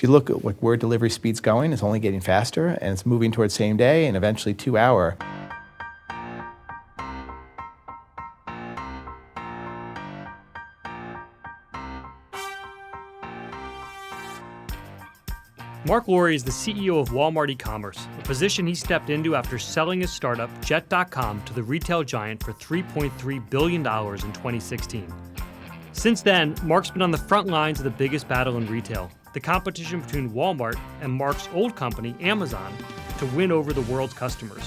If you look at where delivery speed's going, it's only getting faster, and it's moving towards same day and eventually 2 hour. Marc Lore is the CEO of Walmart eCommerce, a position he stepped into after selling his startup, Jet.com, to the retail giant for $3.3 billion in 2016. Since then, Marc's been on the front lines of the biggest battle in retail, the competition between Walmart and Marc's old company, Amazon, to win over the world's customers.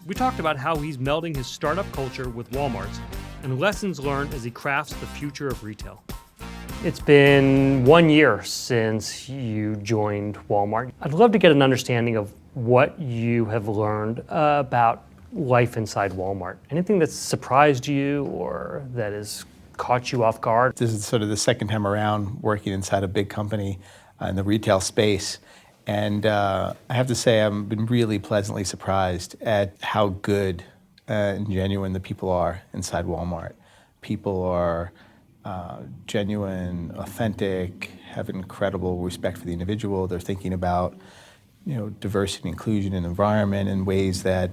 We talked about how he's melding his startup culture with Walmart's and lessons learned as he crafts the future of retail. It's been 1 year since you joined Walmart. I'd love to get an understanding of what you have learned about life inside Walmart. Anything that's surprised you or that has caught you off guard? This is sort of the second time around working inside a big company in the retail space. And I have to say, I've been really pleasantly surprised at how good and genuine the people are inside Walmart. People are genuine, authentic, have incredible respect for the individual. They're thinking about, diversity, inclusion, and environment in ways that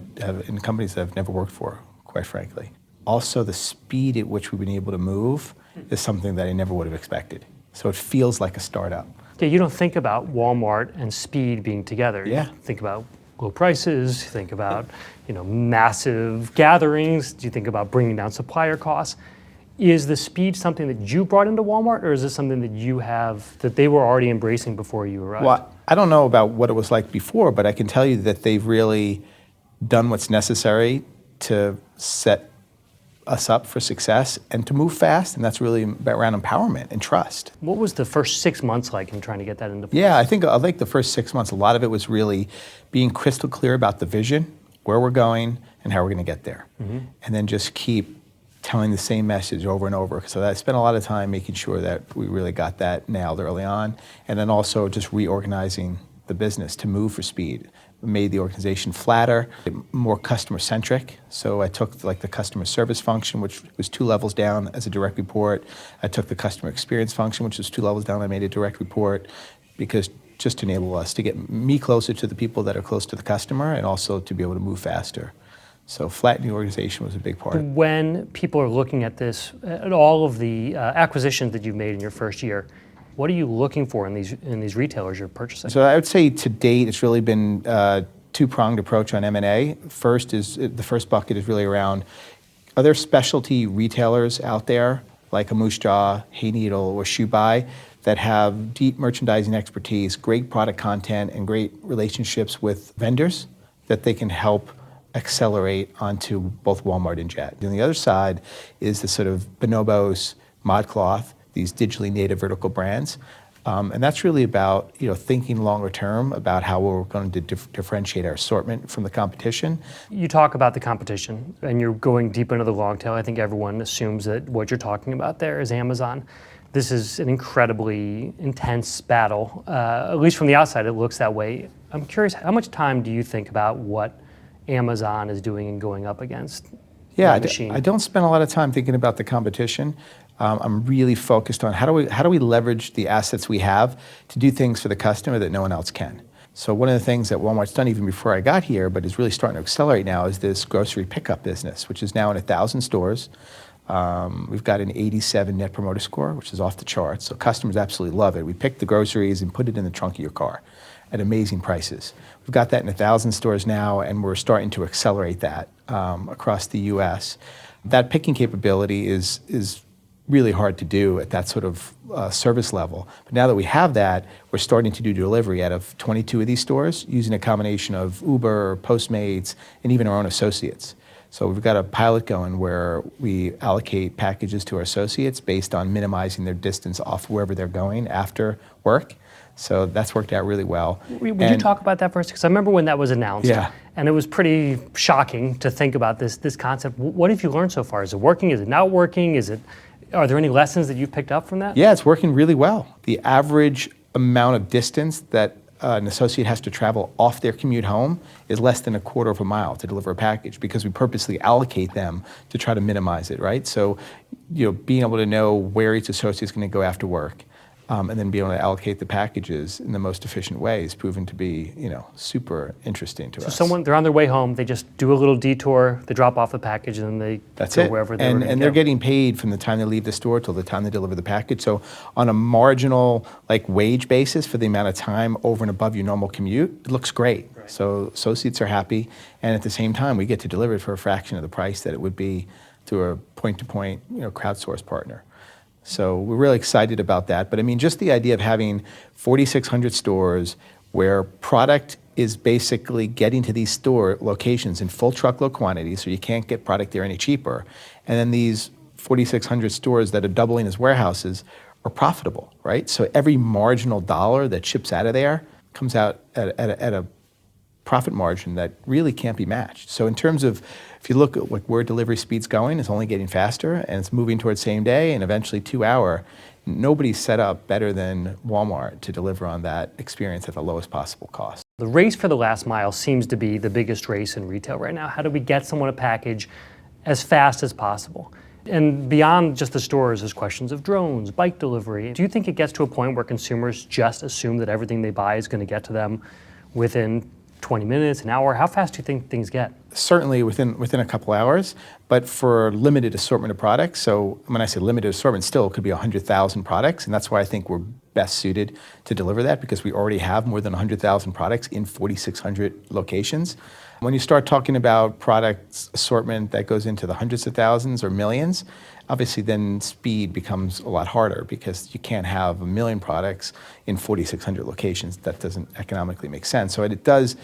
in companies that I've never worked for, quite frankly. Also, the speed at which we've been able to move is something that I never would have expected. So it feels like a startup. Yeah, you don't think about Walmart and speed being together. Yeah. You think about low prices, you think about, massive gatherings, you think about bringing down supplier costs. Is the speed something that you brought into Walmart, or is this something that they were already embracing before you arrived? Well, I don't know about what it was like before, but I can tell you that they've really done what's necessary to set us up for success and to move fast, and that's really around empowerment and trust. What was the first 6 months like in trying to get that into place? Yeah, I think the first 6 months, a lot of it was really being crystal clear about the vision, where we're going, and how we're going to get there. Mm-hmm. And then just keep telling the same message over and over. So I spent a lot of time making sure that we really got that nailed early on, and then also just reorganizing the business to move for speed. We made the organization flatter, more customer-centric. So I took the customer service function, which was 2 levels down, as a direct report. I took the customer experience function, which was 2 levels down. I made a direct report, because just to enable us to get me closer to the people that are close to the customer, and also to be able to move faster. So flattening the organization was a big part. When people are looking at this, at all of the acquisitions that you've made in your first year, what are you looking for in these retailers you're purchasing? So I would say to date, it's really been a 2-pronged approach on M&A. The first bucket is really around, are there specialty retailers out there like a Moose Jaw, Hayneedle, or Shoe Buy that have deep merchandising expertise, great product content, and great relationships with vendors that they can help accelerate onto both Walmart and Jet. And the other side is the sort of bonobos, ModCloth, these digitally native vertical brands. And that's really about thinking longer term about how we're going to differentiate our assortment from the competition. You talk about the competition, and you're going deep into the long tail. I think everyone assumes that what you're talking about there is Amazon. This is an incredibly intense battle. At least from the outside, it looks that way. I'm curious, how much time do you think about what Amazon is doing and going up against? Yeah, I don't spend a lot of time thinking about the competition. I'm really focused on how do we leverage the assets we have to do things for the customer that no one else can. So one of the things that Walmart's done even before I got here, but is really starting to accelerate now, is this grocery pickup business, which is now in 1,000 stores. We've got an 87 Net Promoter Score, which is off the charts. So customers absolutely love it. We pick the groceries and put it in the trunk of your car at amazing prices. We've got that in 1,000 stores now, and we're starting to accelerate that across the U.S. That picking capability is really hard to do at that sort of service level. But now that we have that, we're starting to do delivery out of 22 of these stores using a combination of Uber, Postmates, and even our own associates. So we've got a pilot going where we allocate packages to our associates based on minimizing their distance off wherever they're going after work. So that's worked out really well. Would you talk about that first? Because I remember when that was announced, and it was pretty shocking to think about this concept. What have you learned so far? Is it working? Is it not working? Are there any lessons that you've picked up from that? Yeah, it's working really well. The average amount of distance that an associate has to travel off their commute home is less than 1/4 of a mile to deliver a package, because we purposely allocate them to try to minimize it, right? So, being able to know where each associate is going to go after work, and then be able to allocate the packages in the most efficient way is proven to be, super interesting to us. So they're on their way home, they just do a little detour, they drop off the package, and then they go wherever they're going to go. And they're getting paid from the time they leave the store till the time they deliver the package. So on a marginal wage basis for the amount of time over and above your normal commute, it looks great. Right. So associates are happy, and at the same time, we get to deliver it for a fraction of the price that it would be through a point-to-point, crowdsourced partner. So we're really excited about that. But I mean, just the idea of having 4,600 stores where product is basically getting to these store locations in full truckload quantities, so you can't get product there any cheaper. And then these 4,600 stores that are doubling as warehouses are profitable, right? So every marginal dollar that ships out of there comes out at a profit margin that really can't be matched. So in terms of, if you look at where delivery speed's going, it's only getting faster, and it's moving towards same day and eventually 2 hour. Nobody's set up better than Walmart to deliver on that experience at the lowest possible cost. The race for the last mile seems to be the biggest race in retail right now. How do we get someone a package as fast as possible? And beyond just the stores, there's questions of drones, bike delivery. Do you think it gets to a point where consumers just assume that everything they buy is going to get to them within 20 minutes, an hour? How fast do you think things get? Certainly within a couple hours, but for limited assortment of products. So when I say limited assortment, still it could be 100,000 products, and that's why I think we're best suited to deliver that, because we already have more than 100,000 products in 4,600 locations. When you start talking about product assortment that goes into the hundreds of thousands or millions, obviously then speed becomes a lot harder, because you can't have 1 million products in 4,600 locations. That doesn't economically make sense. So it does,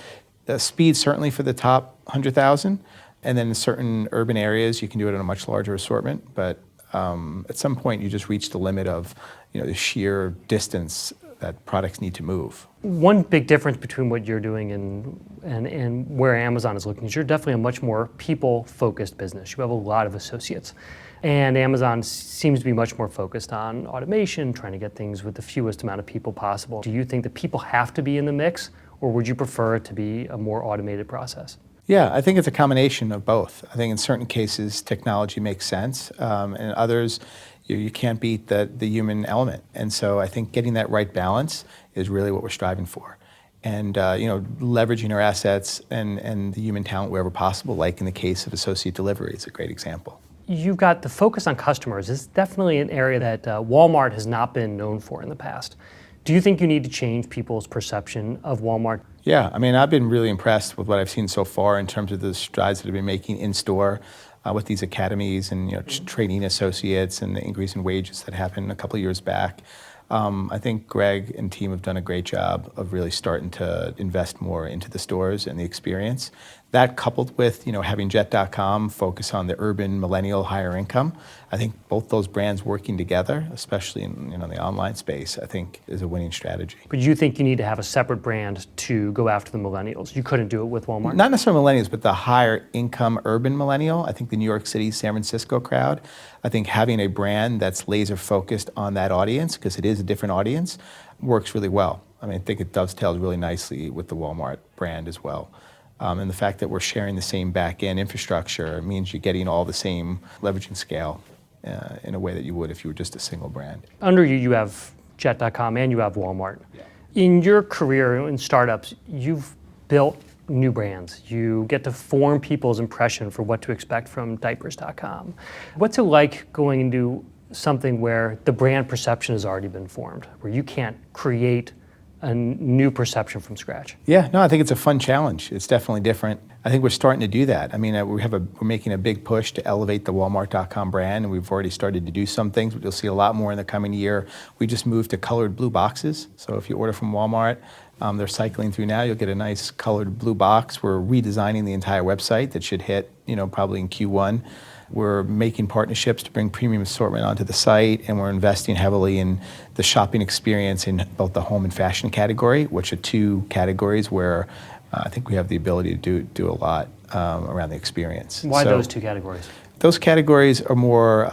speed certainly for the top 100,000, and then in certain urban areas you can do it in a much larger assortment, but at some point you just reach the limit of the sheer distance that products need to move. One big difference between what you're doing and where Amazon is looking is you're definitely a much more people-focused business. You have a lot of associates. And Amazon seems to be much more focused on automation, trying to get things with the fewest amount of people possible. Do you think that people have to be in the mix, or would you prefer it to be a more automated process? Yeah, I think it's a combination of both. I think in certain cases, technology makes sense. In others, you can't beat the human element. And so I think getting that right balance is really what we're striving for. And leveraging our assets and the human talent wherever possible, like in the case of associate delivery, is a great example. You've got the focus on customers. It's definitely an area that Walmart has not been known for in the past. Do you think you need to change people's perception of Walmart? Yeah, I mean, I've been really impressed with what I've seen so far in terms of the strides that have been making in store with these academies and training associates and the increase in wages that happened a couple of years back. I think Greg and team have done a great job of really starting to invest more into the stores and the experience. That coupled with having Jet.com focus on the urban millennial higher income, I think both those brands working together, especially in the online space, I think is a winning strategy. But you think you need to have a separate brand to go after the millennials? You couldn't do it with Walmart? Not necessarily millennials, but the higher income urban millennial. I think the New York City, San Francisco crowd, I think having a brand that's laser focused on that audience, because it is a different audience, works really well. I mean, I think it dovetails really nicely with the Walmart brand as well. And the fact that we're sharing the same back-end infrastructure means you're getting all the same leveraging scale in a way that you would if you were just a single brand. Under you have Jet.com and you have Walmart. Yeah. In your career in startups, you've built new brands. You get to form people's impression for what to expect from diapers.com. What's it like going into something where the brand perception has already been formed, where you can't create a new perception from scratch? Yeah, no, I think it's a fun challenge. It's definitely different. I think we're starting to do that. I mean, we're making a big push to elevate the Walmart.com brand, and we've already started to do some things, but you'll see a lot more in the coming year. We just moved to colored blue boxes. So if you order from Walmart, they're cycling through now, you'll get a nice colored blue box. We're redesigning the entire website that should hit, probably in Q1. We're making partnerships to bring premium assortment onto the site, and we're investing heavily in the shopping experience in both the home and fashion category, which are two categories where I think we have the ability to do a lot around the experience. Why those two categories? Those categories are more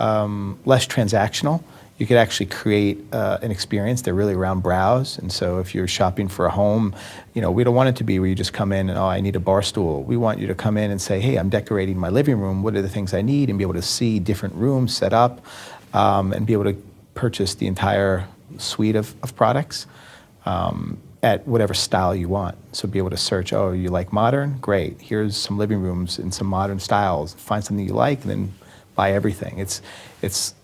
less transactional. You could actually create an experience. They're really around browse. And so if you're shopping for a home, we don't want it to be where you just come in and, I need a bar stool. We want you to come in and say, hey, I'm decorating my living room. What are the things I need? And be able to see different rooms set up and be able to purchase the entire suite of products at whatever style you want. So be able to search, oh, you like modern? Great. Here's some living rooms in some modern styles. Find something you like and then buy everything. It's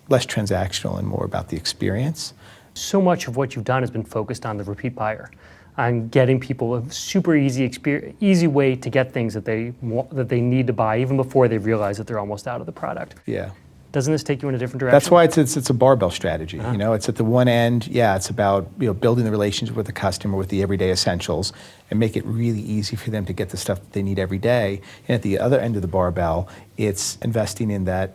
less transactional and more about the experience. So much of what you've done has been focused on the repeat buyer, on getting people a super easy way to get things that they need to buy even before they realize that they're almost out of the product. Yeah. Doesn't this take you in a different direction? That's why it's a barbell strategy. You know, it's at the one end, it's about building the relationship with the customer with the everyday essentials and make it really easy for them to get the stuff that they need every day. And at the other end of the barbell, it's investing in that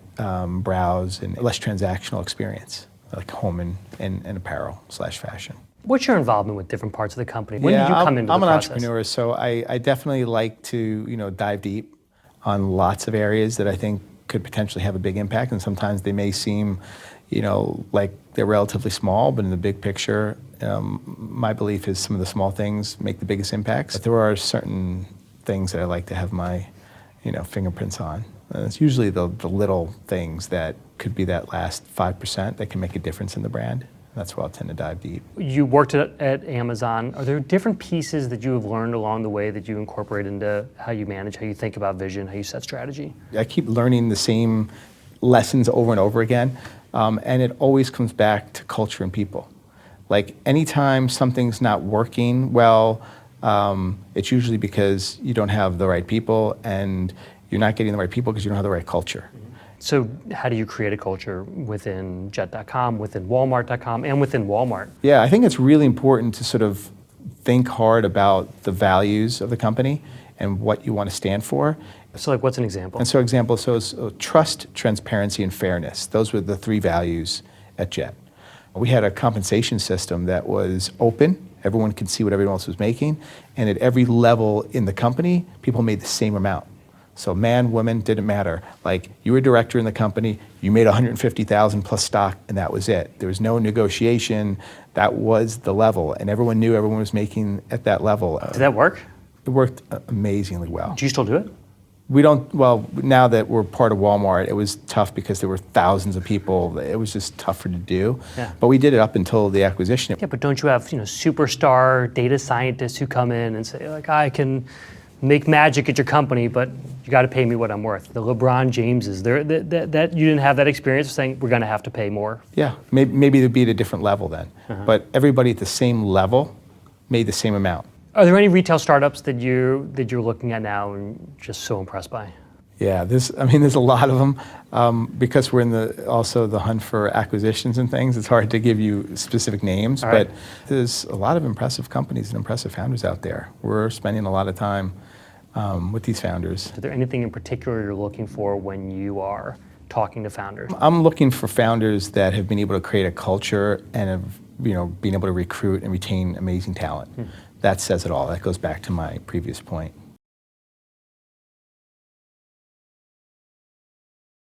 browse and less transactional experience, like home and apparel / fashion. What's your involvement with different parts of the company? When did you come into the I'm an process? entrepreneur, so I definitely like to dive deep on lots of areas that I think could potentially have a big impact, and sometimes they may seem, like they're relatively small, but in the big picture, my belief is some of the small things make the biggest impacts. But there are certain things that I like to have my, fingerprints on. And it's usually the little things that could be that last 5% that can make a difference in the brand. That's where I'll tend to dive deep. You worked at Amazon. Are there different pieces that you have learned along the way that you incorporate into how you manage, how you think about vision, how you set strategy? I keep learning the same lessons over and over again, and it always comes back to culture and people. Like anytime something's not working well, it's usually because you don't have the right people, and you're not getting the right people because you don't have the right culture. So how do you create a culture within Jet.com, within Walmart.com, and within Walmart? Yeah, I think it's really important to sort of think hard about the values of the company and what you want to stand for. So what's an example? And so it's trust, transparency, and fairness. Those were the 3 values at Jet. We had a compensation system that was open. Everyone could see what everyone else was making. And at every level in the company, people made the same amount. So man, woman, didn't matter. Like you were a director in the company, you made $150,000 plus stock, and that was it. There was no negotiation. That was the level, and everyone knew everyone was making at that level. Did that work? It worked amazingly well. Do you still do it? We don't, well, now that we're part of Walmart, it was tough because there were thousands of people. It was just tougher to do. Yeah. But we did it up until the acquisition. Yeah, but don't you have superstar data scientists who come in and say, like, I can make magic at your company, but you got to pay me what I'm worth. The LeBron Jameses, that you didn't have that experience of saying we're going to have to pay more. Yeah, maybe they'd be at a different level then. But everybody at the same level made the same amount. Are there any retail startups that you're looking at now and just so impressed by? Yeah, there's a lot of them. Because we're in also the hunt for acquisitions and things, it's hard to give you specific names, All right. but there's a lot of impressive companies and impressive founders out there. We're spending a lot of time with these founders. Is there anything in particular you're looking for when you are talking to founders? I'm looking for founders that have been able to create a culture and have been able to recruit and retain amazing talent. That says it all. That goes back to my previous point.